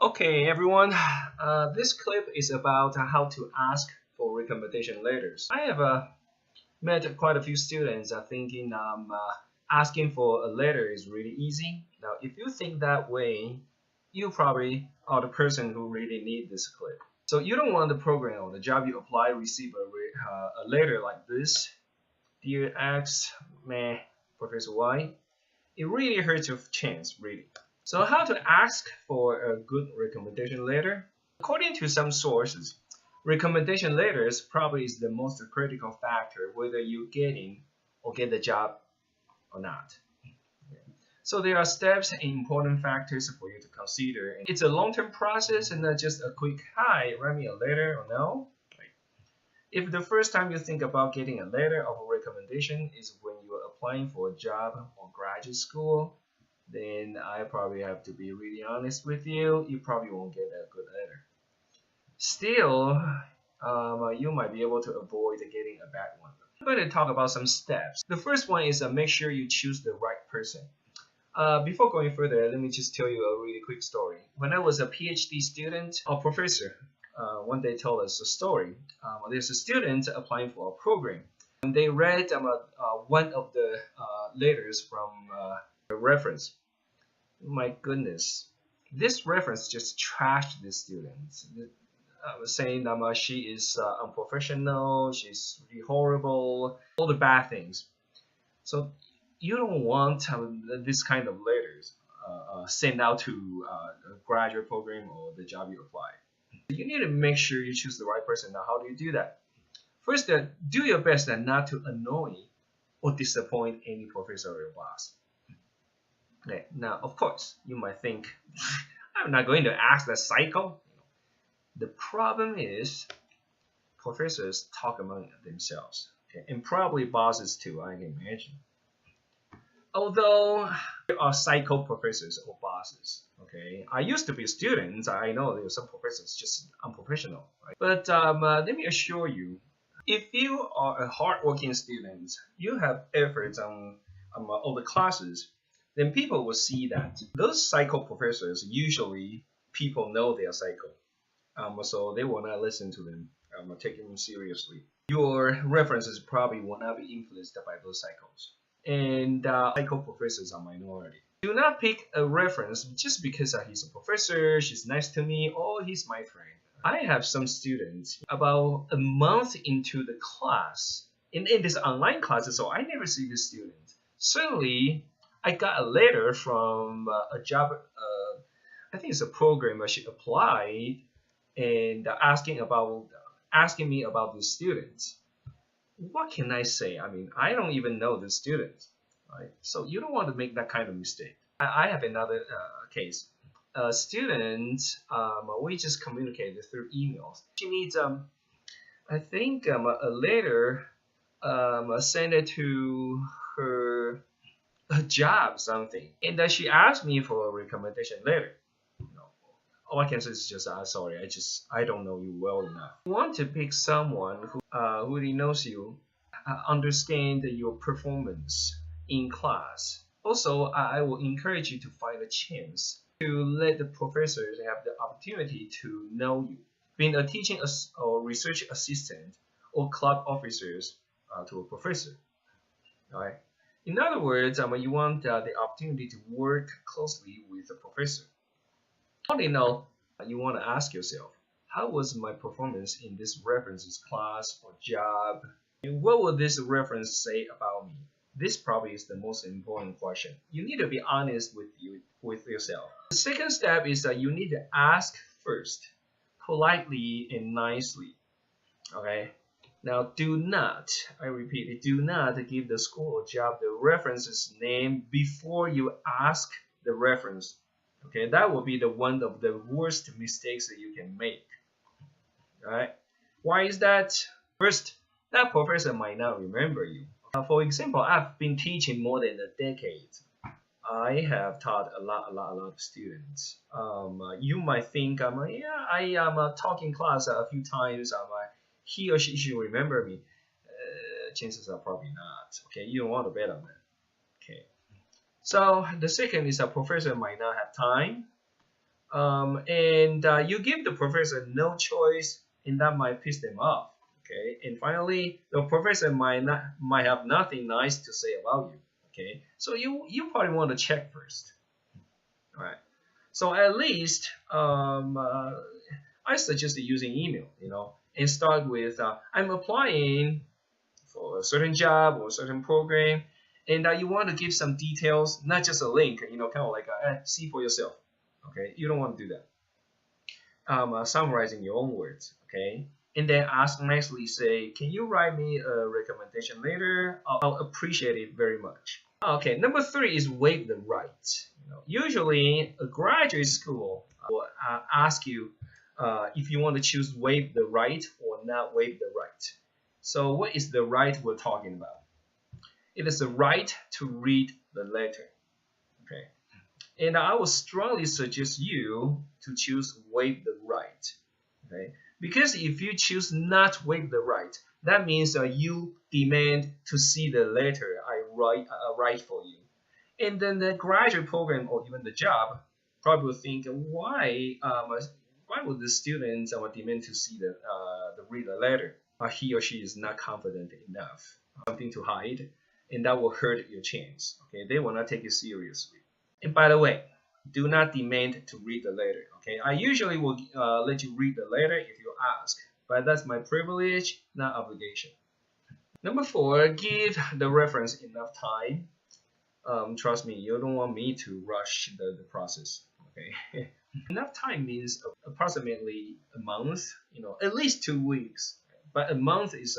Okay, everyone. This clip is about how to ask for recommendation letters. I have met quite a few students thinking asking for a letter is really easy. Now, if you think that way, you probably are the person who really need this clip. So you don't want the program or the job you apply receive a letter like this. Dear X, meh, Professor Y. It really hurts your chance, really. So how to ask for a good recommendation letter? According to some sources, recommendation letters probably is the most critical factor whether you get the job or not. So there are steps and important factors for you to consider. It's a long-term process and not just a quick, hi, write me a letter or no. If the first time you think about getting a letter of recommendation is when you are applying for a job or graduate school, then I probably have to be really honest with you. You probably won't get a good letter. Still, you might be able to avoid getting a bad one. I'm going to talk about some steps. The first one is make sure you choose the right person. Before going further, let me just tell you a really quick story. When I was a PhD student, our professor one day told us a story. There's a student applying for a program. And they read one of the letters from a reference. My goodness, this reference just trashed this student. Saying she is unprofessional, she's really horrible, all the bad things. So you don't want this kind of letters sent out to a graduate program or the job you apply. You need to make sure you choose the right person. Now, how do you do that? First, do your best not to annoy or disappoint any professor or boss. Okay. Now, of course, you might think, I'm not going to ask that psycho. The problem is professors talk among themselves, okay? And probably bosses too, I can imagine. Although there are psycho professors or bosses, okay? I used to be a student. I know there are some professors just unprofessional, right? But let me assure you, if you are a hardworking student, you have efforts on all the classes, then people will see that. Those psycho professors, usually people know they are psycho. So they will not listen to them, taking them seriously. Your references probably will not be influenced by those psychos. And psycho professors are minority. Do not pick a reference just because he's a professor, she's nice to me, or he's my friend. I have some students about a month into the class, in this online class, so I never see this student. Suddenly, I got a letter from a job, I think it's a program she applied, and asking me about the students. What can I say? I mean, I don't even know the students, right? So you don't want to make that kind of mistake. I have another case. A student, we just communicated through emails. She needs, I think, a letter sent it to her job, something, and she asked me for a recommendation letter. All I can say is just sorry, I don't know you well enough. You want to pick someone who really knows you, understand your performance in class. Also, I will encourage you to find a chance to let the professors have the opportunity to know you. Being a teaching or research assistant or club officers to a professor. All right. In other words, you want the opportunity to work closely with the professor. All in all, you want to ask yourself, how was my performance in this references class or job? And what will this reference say about me? This probably is the most important question. You need to be honest with yourself. The second step is that you need to ask first, politely and nicely. Okay? Now, do not, I repeat, do not give the school or job the reference's name before you ask the reference. Okay, that will be one of the worst mistakes that you can make. Alright, why is that? First, that professor might not remember you. For example, I've been teaching more than a decade. I have taught a lot of students. You might think, yeah, I am taught in class a few times. He or she should remember me. Chances are probably not. Okay, you don't want to bet on that. Okay. So the second is a professor might not have time and you give the professor no choice, and that might piss them off. Okay, and finally, the professor might have nothing nice to say about you. Okay, so you probably want to check first. All right. So at least I suggest using email. And start with I'm applying for a certain job or a certain program, and you want to give some details, not just a link. Kind of like see for yourself. Okay, you don't want to do that. Summarizing your own words. Okay, and then ask nicely. Say, can you write me a recommendation later? I'll appreciate it very much. Okay, number 3 is waive the right. Usually, a graduate school will ask you if you want to choose waive the right or not waive the right. So, what is the right we're talking about? It is the right to read the letter. Okay, and I would strongly suggest you to choose waive the right. Okay, because if you choose not waive the right, that means you demand to see the letter I write for you. And then the graduate program or even the job probably will think, why would the student demand to see the read the letter? He or she is not confident enough, something to hide, and that will hurt your chance. Okay, they will not take it seriously. And by the way, do not demand to read the letter. Okay, I usually will let you read the letter if you ask, but that's my privilege, not obligation. Number 4, give the reference enough time. Trust me, you don't want me to rush the process. Okay, enough time means approximately a month. At least 2 weeks, but a month is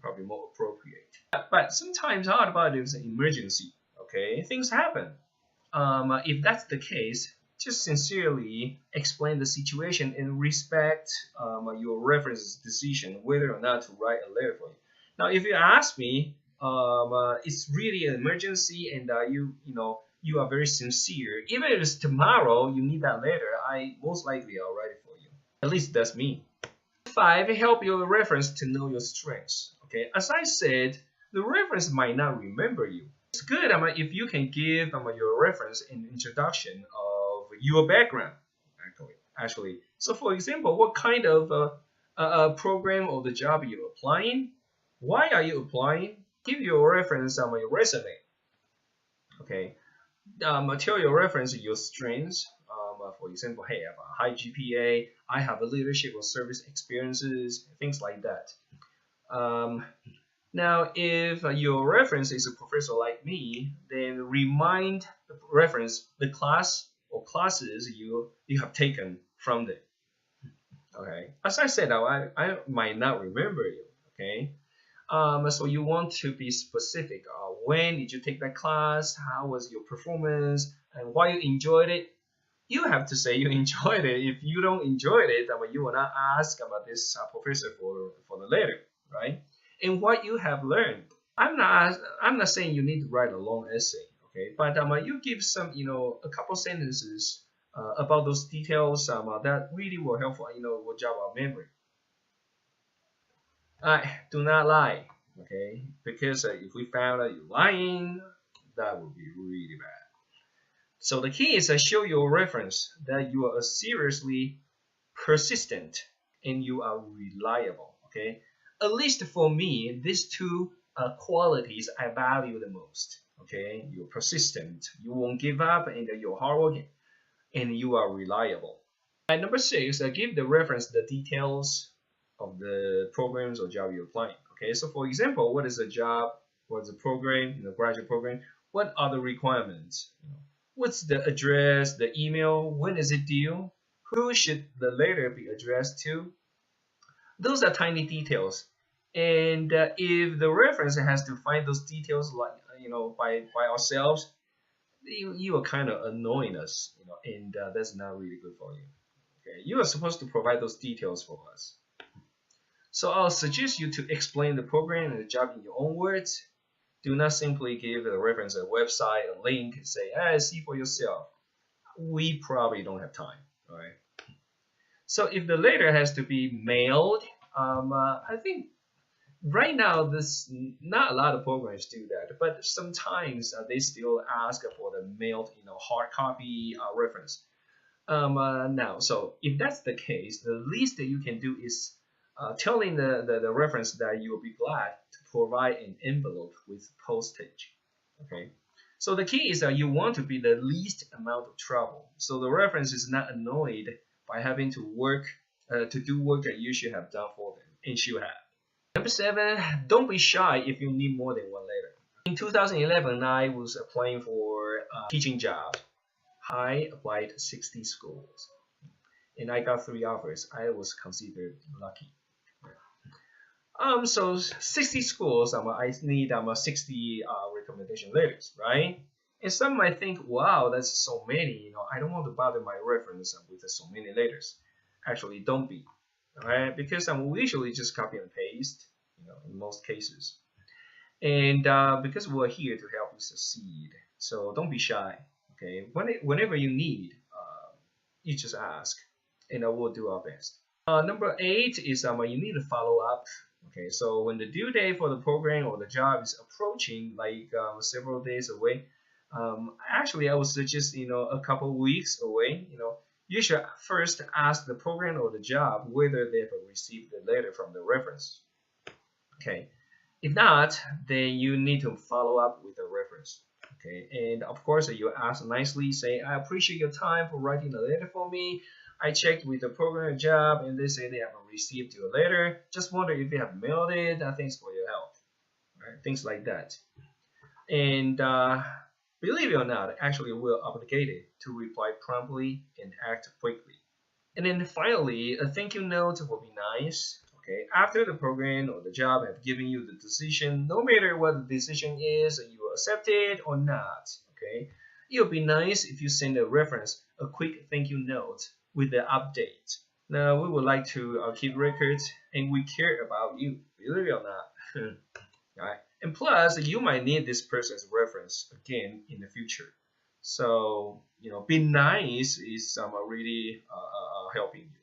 probably more appropriate. But sometimes how about if it's an emergency? Okay, things happen. If that's the case, just sincerely explain the situation and respect your reference's decision whether or not to write a letter for you. Now, if you ask me, it's really an emergency, and you are very sincere. Even if it's tomorrow, you need that letter. Most likely I'll write it for you. At least that's me. 5, help your reference to know your strengths. Okay, as I said, the reference might not remember you. It's good if you can give your reference an introduction of your background. Actually, so for example, what kind of program or the job you're applying? Why are you applying? Give your reference your resume. Okay, tell your reference your strengths. For example, hey, I have a high GPA. I have a leadership or service experiences, things like that. Now, if your reference is a professor like me, then remind the reference the class or classes you have taken from them. Okay, as I said, I might not remember you. Okay, so you want to be specific. When did you take that class? How was your performance? And why you enjoyed it? You have to say you enjoyed it. If you don't enjoy it, you will not ask about this professor for the letter, right? And what you have learned. I'm not saying you need to write a long essay, okay? But you give some, a couple sentences about those details that really will help, will jog our memory. Do not lie, okay? Because if we found out you're lying, that would be really bad. So the key is to show your reference that you are seriously persistent and you are reliable, okay? At least for me, these 2 qualities I value the most, okay? You're persistent, you won't give up, and you're hardworking, and you are reliable. And number 6, give the reference the details of the programs or job you're applying, okay? So for example, what is the job, what is the program, graduate program, what are the requirements, what's the address, the email, when is it due, who should the letter be addressed to? Those are tiny details, and if the reference has to find those details by ourselves, you are kind of annoying us, and that's not really good for you. Okay, you are supposed to provide those details for us. So I'll suggest you to explain the program and the job in your own words. Do not simply give the reference a website, a link, and say, see for yourself. We probably don't have time, all right? So if the letter has to be mailed, I think right now this not a lot of programs do that, but sometimes they still ask for the mailed, hard copy reference. Now, so if that's the case, the least that you can do is telling the reference that you will be glad to provide an envelope with postage. Okay. So the key is that you want to be the least amount of trouble. So the reference is not annoyed by having to work to do work that you should have done for them and should have. Number 7, don't be shy if you need more than one letter. In 2011, I was applying for a teaching job. I applied to 60 schools and I got 3 offers. I was considered lucky. So 60 schools, I need 60 recommendation letters, right? And some might think, wow, that's so many. I don't want to bother my reference with so many letters. Actually, don't be, right? Because we usually just copy and paste, in most cases. And because we're here to help you succeed, so don't be shy. Okay, whenever you need, you just ask, and I will do our best. Number 8 is you need to follow up. Okay, so when the due date for the program or the job is approaching, like several days away, actually I would suggest a couple weeks away. You should first ask the program or the job whether they have received the letter from the reference. Okay, if not, then you need to follow up with the reference. Okay, and of course you ask nicely, say, I appreciate your time for writing a letter for me. I checked with the program job and they say they haven't received your letter. Just wonder if you have mailed it. Thanks for your help. Right? Things like that. And believe it or not, actually we're obligated to reply promptly and act quickly. And then finally, a thank you note will be nice. Okay, after the program or the job have given you the decision, no matter what the decision is, you will accept it or not. Okay, it would be nice if you send a reference a quick thank you note with the update. Now we would like to keep records and we care about you, believe it or not. Alright, and plus you might need this person's reference again in the future. So be nice is really helping you.